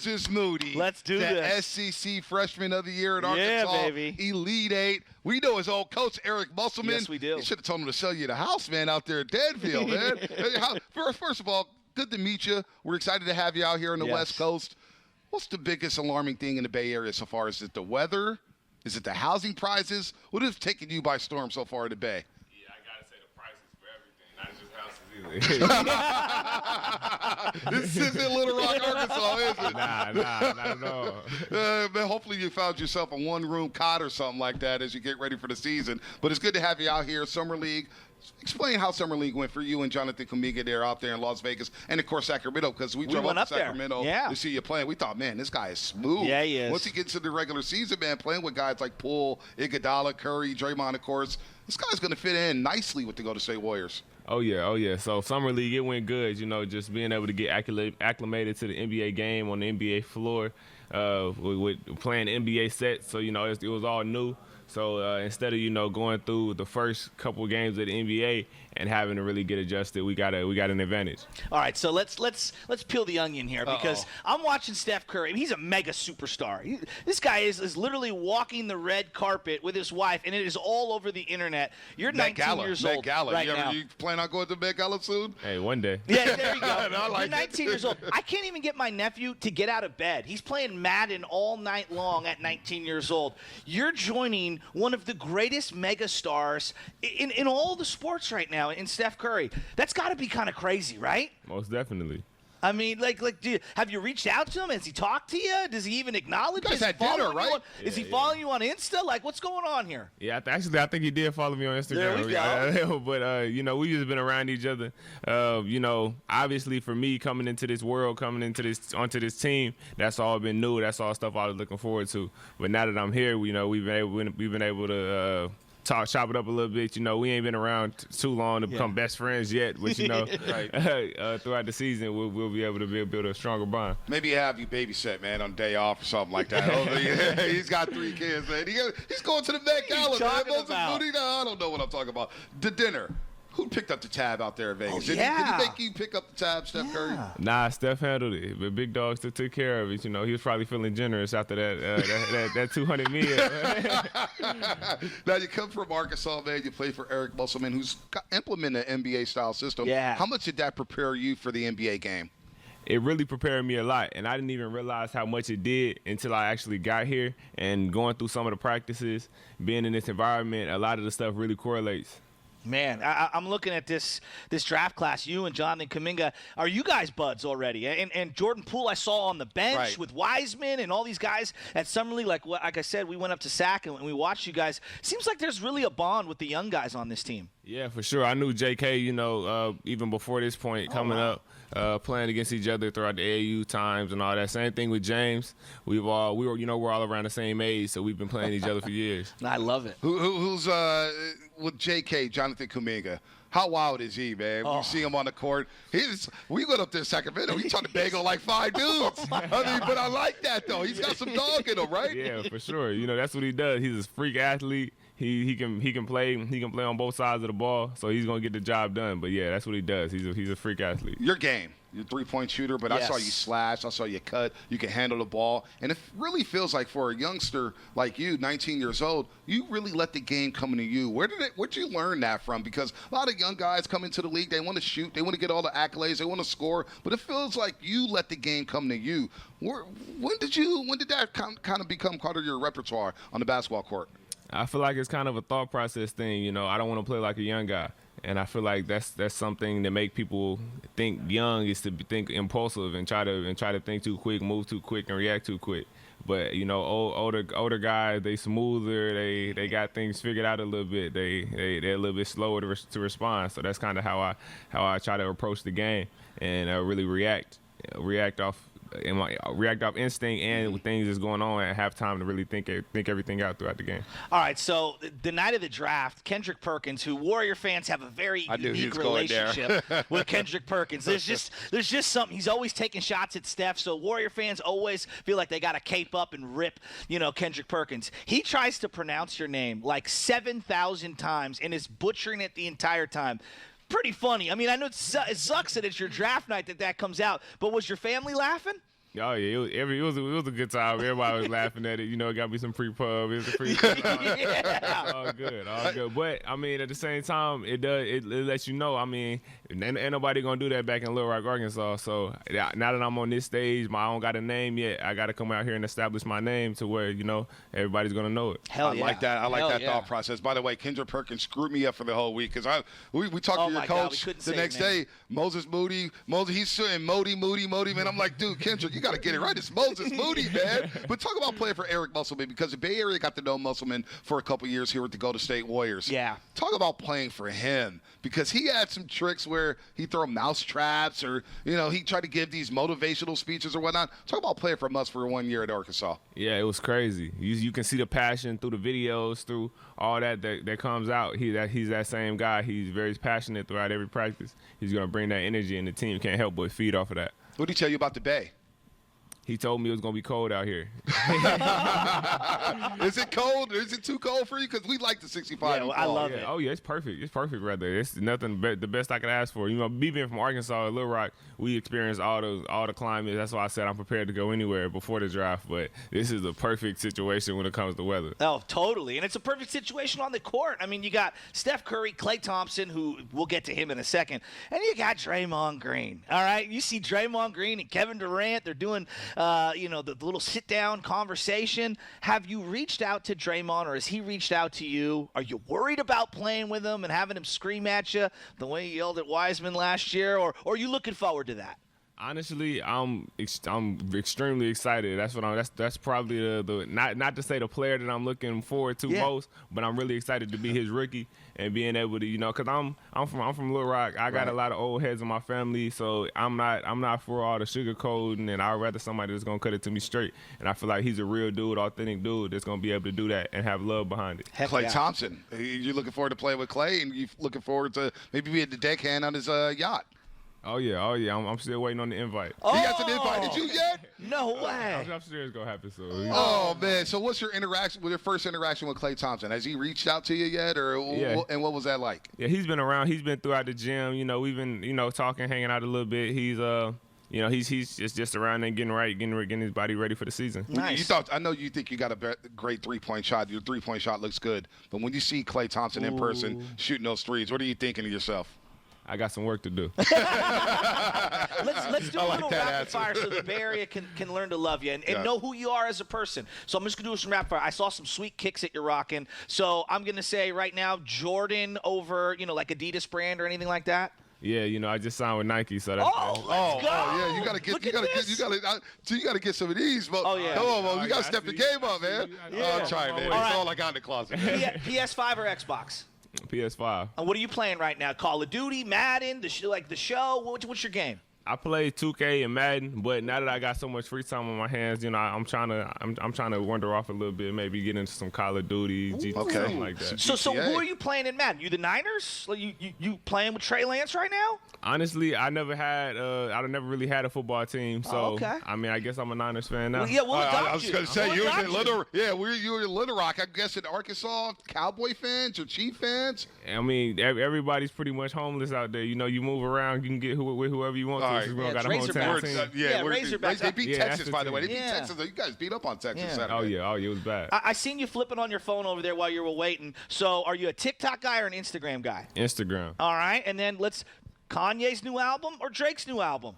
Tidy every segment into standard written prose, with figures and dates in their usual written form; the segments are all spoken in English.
Moses Moody. Let's do this. The SEC Freshman of the Year at Arkansas. Yeah, baby. Elite Eight. We know his old coach, Eric Musselman. Yes, we do. You should have told him to sell you the house, man, out there at Danville, man. First of all, good to meet you. We're excited to have you out here on the West Coast. What's the biggest alarming thing in the Bay Area so far? Is it the weather? Is it the housing prices? What has taken you by storm so far in the Bay? Yeah, I got to say the prices for everything, not just houses either. This isn't Little Rock, Arkansas, is it? Nah, not at all. Man, hopefully you found yourself a one-room cot or something like that as you get ready for the season. But it's good to have you out here, Summer League. Explain how Summer League went for you and Jonathan Kuminga there out there in Las Vegas and, of course, Sacramento, because we drove up to Sacramento to see you playing. We thought, man, this guy is smooth. Yeah, he is. Once he gets into the regular season, man, playing with guys like Poole, Iguodala, Curry, Draymond, of course, this guy's going to fit in nicely with the Golden State Warriors. Oh, yeah. So Summer League, it went good, just being able to get acclimated to the NBA game on the NBA floor with playing NBA sets. So, it was all new. So instead of, going through the first couple of games of the NBA and having to really get adjusted, we got an advantage. All right, so let's peel the onion here because I'm watching Steph Curry. He's a mega superstar. This guy is literally walking the red carpet with his wife, and it is all over the internet. You're 19 years old right now. You plan on going to Met Gala soon? Hey, one day. Yeah, there you go. You're 19 years old. I can't even get my nephew to get out of bed. He's playing Madden all night long at 19 years old. You're joining one of the greatest mega stars in all the sports right now, in Steph Curry. That's got to be kind of crazy, right? Most definitely. I mean, have you reached out to him? Has he talked to you? Does he even acknowledge you? You guys had dinner, right? Is he following you on Insta? What's going on here? Yeah, I think he did follow me on Instagram. There we go. But, we've just been around each other. Obviously for me coming into this world, onto this team, that's all been new. That's all stuff I was looking forward to. But now that I'm here, we've been able to chop it up a little bit. We ain't been around too long to become best friends yet, but throughout the season we'll be able to build a stronger bond. Maybe have you babysit, man, on day off or something like that. He's got 3 kids, man. He's going to the Met Gala, man. Moses Moody, I don't know what I'm talking about. The dinner. Who picked up the tab out there in Vegas? Did he make you pick up the tab, Steph Curry? Nah, Steph handled it. But Big Dog still took care of it. He was probably feeling generous after that $200 million. Now, you come from Arkansas, man. You play for Eric Musselman, who's implemented an NBA-style system. Yeah. How much did that prepare you for the NBA game? It really prepared me a lot, and I didn't even realize how much it did until I actually got here and going through some of the practices, being in this environment, a lot of the stuff really correlates. Man, I'm looking at this draft class. You and Jonathan Kuminga, are you guys buds already? And Jordan Poole I saw on the bench with Wiseman and all these guys at Summer League. Like I said, we went up to SAC and we watched you guys. Seems like there's really a bond with the young guys on this team. Yeah, for sure. I knew JK, even before this point coming up, playing against each other throughout the AAU times and all that. Same thing with James. We're all around the same age, so we've been playing each other for years. I love it. Who's with JK, Jonathan Kuminga? How wild is he, man? You see him on the court. We went up there to Sacramento. He tried to bang on like 5 dudes. But I like that, though. He's got some dog in him, right? Yeah, for sure. That's what he does. He's a freak athlete. He can play on both sides of the ball, so he's gonna get the job done. But yeah, that's what he does. He's a freak athlete. Your game, you're a 3-point shooter, but I saw you slash, I saw you cut, you can handle the ball, and it really feels like for a youngster like you, 19 years old, you really let the game come to you. Where'd you learn that from? Because a lot of young guys come into the league, they want to shoot, they want to get all the accolades, they want to score, but it feels like you let the game come to you. When did that kind of become part of your repertoire on the basketball court? I feel like it's kind of a thought process thing. I don't want to play like a young guy. And I feel like that's something that make people think young is to think impulsive and try to think too quick, move too quick, and react too quick. But older guys, they smoother, they got things figured out a little bit. They're a little bit slower to respond. So that's kind of how I try to approach the game and really react off instinct and with things that's going on and have time to really think everything out throughout the game. All right, so the night of the draft, Kendrick Perkins, who Warrior fans have a very unique relationship with Kendrick Perkins. There's just something. He's always taking shots at Steph, so Warrior fans always feel like they got to cape up and rip, Kendrick Perkins. He tries to pronounce your name like 7,000 times and is butchering it the entire time. Pretty funny. I mean, I know it sucks that it's your draft night that comes out, but was your family laughing? Oh yeah, it was a good time. Everybody was laughing at it. You know, it got me some free pub. It was a free pub. It's all good, all good. But I mean, at the same time, it lets you know. I mean, ain't nobody gonna do that back in Little Rock, Arkansas. So now that I'm on this stage, I don't got a name yet. I got to come out here and establish my name to where everybody's gonna know it. Hell yeah. I like that. I like that thought process. By the way, Kendrick Perkins screwed me up for the whole week because we talked to your coach the next day. Moses Moody, he's saying Moody, man. I'm like, dude, Kendrick, you got to get it right. It's Moses Moody, man. But talk about playing for Eric Musselman, because the Bay Area got to know Musselman for a couple years here with the Golden State Warriors. Yeah. Talk about playing for him, because he had some tricks where he throw mouse traps, or he tried to give these motivational speeches or whatnot. Talk about playing for us for 1 year at Arkansas. Yeah, it was crazy. You can see the passion through the videos, through all that comes out. He's that same guy. He's very passionate throughout every practice. He's gonna bring that energy, and the team can't help but feed off of that. What did he tell you about the Bay? He told me it was going to be cold out here. Is it cold? Is it too cold for you? Because we like the 65. Yeah, I love it. Oh, yeah, it's perfect. It's perfect right there. It's nothing the best I could ask for. Me being from Arkansas, Little Rock, we experienced all the climates. That's why I said I'm prepared to go anywhere before the draft. But this is the perfect situation when it comes to weather. Oh, totally. And it's a perfect situation on the court. I mean, you got Steph Curry, Klay Thompson, who we'll get to him in a second, and you got Draymond Green. All right? You see Draymond Green and Kevin Durant. They're doing the little sit-down conversation. Have you reached out to Draymond, or has he reached out to you? Are you worried about playing with him and having him scream at you the way he yelled at Wiseman last year, or are you looking forward to that? Honestly, I'm extremely excited. That's probably the not to say the player that I'm looking forward to most, but I'm really excited to be his rookie and being able to, because I'm from Little Rock. I got a lot of old heads in my family, so I'm not for all the sugarcoating, and I'd rather somebody that's gonna cut it to me straight. And I feel like he's a real dude, authentic dude that's gonna be able to do that and have love behind it. Klay Thompson, you're looking forward to playing with Klay, and you're looking forward to maybe being the deckhand on his yacht. Oh yeah. I'm still waiting on the invite. He hasn't invited you yet? No way. I'm sure it's gonna happen soon. Oh man. So what's your first interaction with Klay Thompson? Has he reached out to you yet, and what was that like? Yeah, he's been around. He's been throughout the gym. We've been talking, hanging out a little bit. He's he's just around there getting his body ready for the season. Nice. I know you think you got a great three-point shot. Your three-point shot looks good. But when you see Klay Thompson in person shooting those threes, what are you thinking of yourself? I got some work to do. Let's do a little rapid fire so the Bay Area can learn to love you and know who you are as a person. So I'm just going to do some rapid fire. I saw some sweet kicks that you're rocking. So I'm going to say right now, Jordan over, like Adidas brand or anything like that? Yeah, I just signed with Nike, so that's let's go. Yeah, you gotta get some of these. But oh yeah, come on, man, you gotta step the game up, man. I'm trying, man. That's all I got in the closet. PS5 or Xbox? PS5. And what are you playing right now? Call of Duty, Madden, the show? What's your game? I play 2K and Madden, but now that I got so much free time on my hands, I'm trying to wander off a little bit, maybe get into some Call of Duty, something like that. So who are you playing in Madden? You the Niners? Like you playing with Trey Lance right now? Honestly, I never really had a football team, so I mean, I guess I'm a Niners fan now. Well, yeah, we'll adopt I was going to say you were in Little. Yeah, you were in Little Rock. I'm guessing Arkansas Cowboy fans or Chief fans. I mean, everybody's pretty much homeless out there. You move around, you can get with whoever you want to. Razorbacks. They beat Texas, by the way. They beat Texas. You guys beat up on Texas Saturday. Oh yeah, it was bad. I seen you flipping on your phone over there while you were waiting. So, are you a TikTok guy or an Instagram guy? Instagram. All right, and then Kanye's new album or Drake's new album?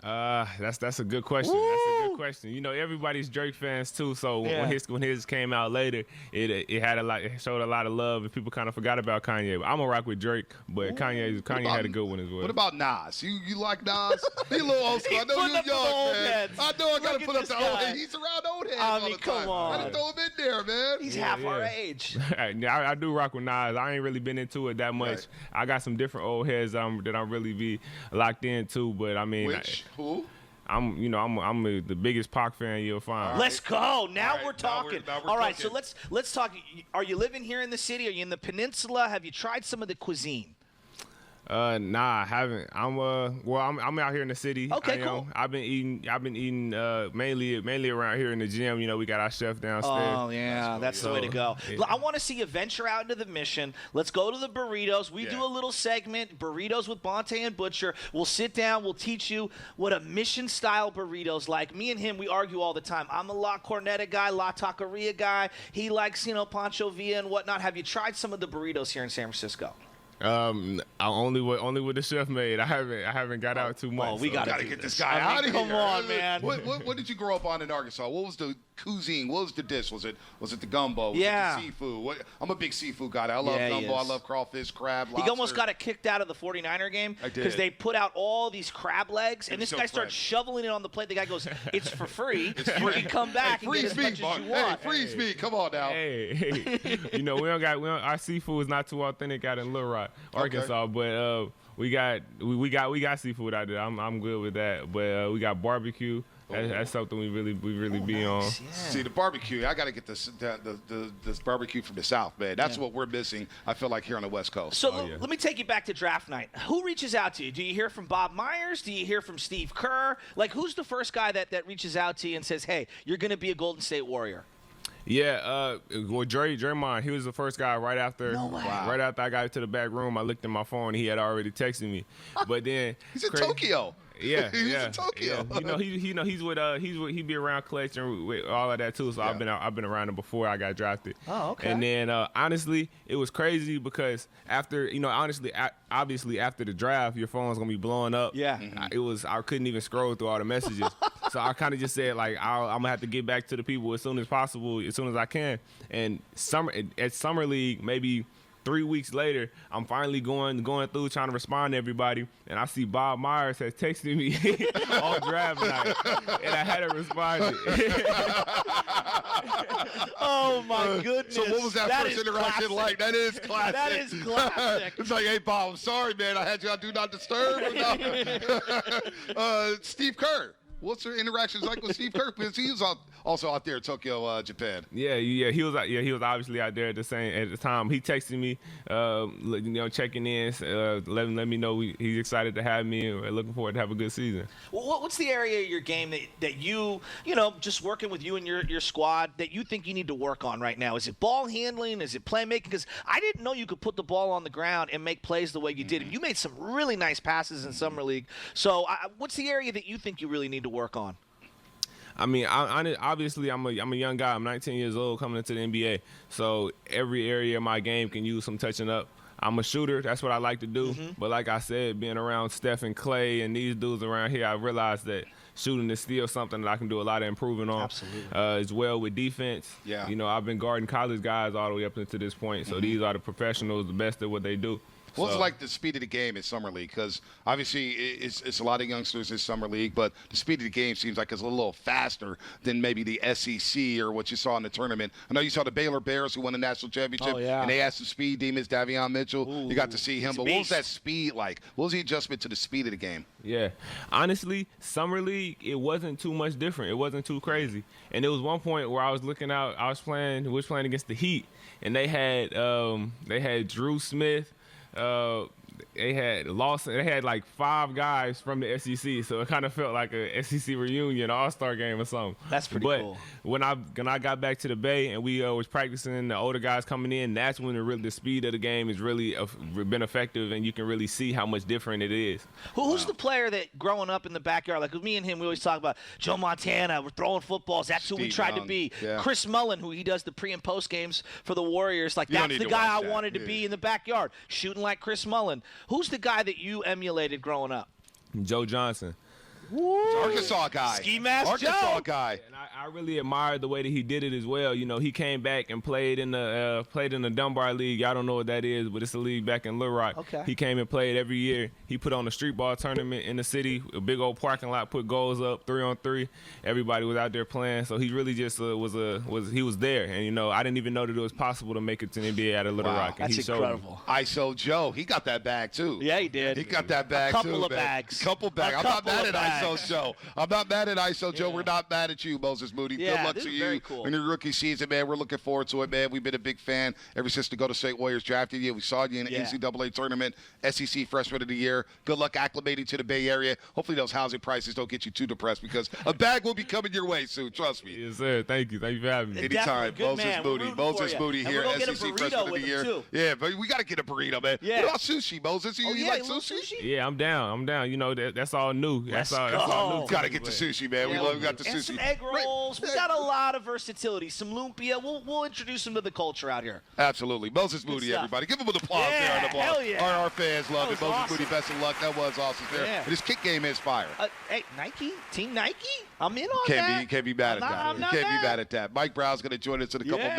That's a good question. Woo! That's a good question. Everybody's Drake fans too. So when his came out later, it showed a lot of love, and people kind of forgot about Kanye. But I'm gonna rock with Drake, but Kanye had a good one as well. What about Nas? You like Nas? He a little old school. I know you're young, man. I know I gotta put up the old heads. He's around old heads all the time. Come on. I didn't throw him in there, man. He's half our age. I do rock with Nas. I ain't really been into it that much. Right. I got some different old heads that I'm really be locked into, but I mean. Who? I'm the biggest Pac fan you'll find. Let's go. Now we're talking. All right, so let's talk. Are you living here in the city? Are you in the peninsula? Have you tried some of the cuisine? Nah, I haven't. I'm out here in the city. Okay, cool. I've been eating mainly around here in the gym. You know, we got our chef downstairs. Oh yeah, that's the way to go. Yeah. I want to see you venture out into the Mission. Let's go to the burritos. We do a little segment, burritos with Bonta and Butcher. We'll sit down. We'll teach you what a Mission-style burrito's like. Me and him, we argue all the time. I'm a La Corneta guy, La Taqueria guy. He likes, Pancho Villa and whatnot. Have you tried some of the burritos here in San Francisco? Only with the chef made. I haven't got out too much. We gotta get this guy out of here. Come on, man. What did you grow up on in Arkansas? What was the cuisine? What was the dish? Was it the gumbo? Was it the seafood? I'm a big seafood guy. I love gumbo. I love crawfish, crab, lobster. He almost got it kicked out of the 49er game because they put out all these crab legs, and this guy starts shoveling it on the plate. The guy goes, "It's for free. You can come back and get as much as you want." Hey, freeze me. Come on now. Hey. Our seafood is not too authentic out in Little Rock, Arkansas, but we got seafood out there. I'm good with that. But we got barbecue. That's something we really be on. Yeah. See, the barbecue, I got to get this barbecue from the South, man. That's what we're missing, I feel like, here on the West Coast. So let me take you back to draft night. Who reaches out to you? Do you hear from Bob Myers? Do you hear from Steve Kerr? Like, who's the first guy that reaches out to you and says, hey, you're going to be a Golden State Warrior? Yeah, Draymond, he was the first guy right after. No way. Right after I got to the back room, I looked at my phone. He had already texted me, but then he's in Tokyo. Yeah, he's in Tokyo. Yeah. He be around collection with all of that too. So I've been around him before I got drafted. Oh, okay. And then honestly, it was crazy because after obviously after the draft, your phone's gonna be blowing up. Yeah. I couldn't even scroll through all the messages. So I kind of just said, like, I'm going to have to get back to the people as soon as possible, as soon as I can. And at Summer League, maybe 3 weeks later, I'm finally going through trying to respond to everybody, and I see Bob Myers has texted me on draft night, and I had to respond. Oh, my goodness. So what was that first interaction like? That is classic. That is classic. It's like, hey, Bob, I'm sorry, man. I had you on Do Not Disturb. Steve Kerr. What's your interactions like with Steve Kerr? Because he was also out there in Tokyo, Japan. Yeah. He was obviously out there at the time. He texted me, checking in, let me know he's excited to have me and looking forward to have a good season. Well, what's the area of your game that you just working with you and your squad that you think you need to work on right now? Is it ball handling? Is it playmaking? Because I didn't know you could put the ball on the ground and make plays the way you did. You made some really nice passes in Summer League. So what's the area that you think you really need to work on? I mean, obviously, I'm a young guy. I'm 19 years old coming into the NBA. So every area of my game can use some touching up. I'm a shooter. That's what I like to do. Mm-hmm. But like I said, being around Steph and Clay and these dudes around here, I realized that shooting is still something that I can do a lot of improving on. Absolutely. As well with defense. Yeah. I've been guarding college guys all the way up into this point. So these are the professionals, the best at what they do. What's like the speed of the game in Summer League? Because obviously it's a lot of youngsters in Summer League, but the speed of the game seems like it's a little faster than maybe the SEC or what you saw in the tournament. I know you saw the Baylor Bears who won the national championship, and they had some speed demons, Davion Mitchell. Ooh, you got to see him. But what was that speed like? What was the adjustment to the speed of the game? Yeah. Honestly, Summer League, it wasn't too much different. It wasn't too crazy. And there was one point where I was looking out, we was playing against the Heat, and they had Drew Smith. They had like 5 guys from the SEC, so it kind of felt like a SEC reunion, All-Star game or something. That's pretty cool. When I got back to the Bay and we was practicing, the older guys coming in, that's when the speed of the game has really been effective, and you can really see how much different it is. Who's the player that growing up in the backyard, like me and him, we always talk about Joe Montana, we're throwing footballs, that's who we tried to be. Yeah. Chris Mullen, who he does the pre and post games for the Warriors, like that's the guy I wanted to be in the backyard, shooting like Chris Mullen. Who's the guy that you emulated growing up? Joe Johnson. Arkansas guy. Ski Mask Arkansas Joe. guy. And I really admired the way that he did it as well. He came back and played in the Dunbar League. I don't know what that is, but it's a league back in Little Rock. Okay. He came and played every year. He put on a street ball tournament in the city, a big old parking lot, put goals up, 3-on-3. Everybody was out there playing. So he really just was there. And I didn't even know that it was possible to make it to the NBA out of Little Rock. And that's incredible. ISO Joe, he got that bag too. Yeah, he did. He got that bag too. Couple of bags. I'm not mad at ISO ISO show. I'm not mad at ISO Joe. We're not mad at you, Moses Moody. Yeah, good luck to you in your rookie season, man. We're looking forward to it, man. We've been a big fan ever since the Golden State Warriors drafted you. We saw you in the NCAA tournament, SEC Freshman of the Year. Good luck acclimating to the Bay Area. Hopefully those housing prices don't get you too depressed because a bag will be coming your way soon. Trust me. Yes, sir. Thank you. Thank you for having me. Anytime. Moses Moody. Moses Moody here, SEC Freshman of the Year. Yeah, but we got to get a burrito, man. Yeah. What about sushi, Moses? You like sushi? Yeah, I'm down. You know, that's all new. That's all new. Got to get the sushi, man. We got the sushi. And some egg rolls. We got a lot of versatility. Some lumpia. We'll introduce them to the culture out here. Absolutely. Moses Moody, everybody. Give him an applause there on the ball. Hell yeah. Our fans love it. Moses Moody, best of luck. That was awesome there. And his kick game is fire. Hey, Nike? Team Nike? I'm in on that. Can't be mad at that. Can't be mad at that. Mike Brown's going to join us in a couple minutes.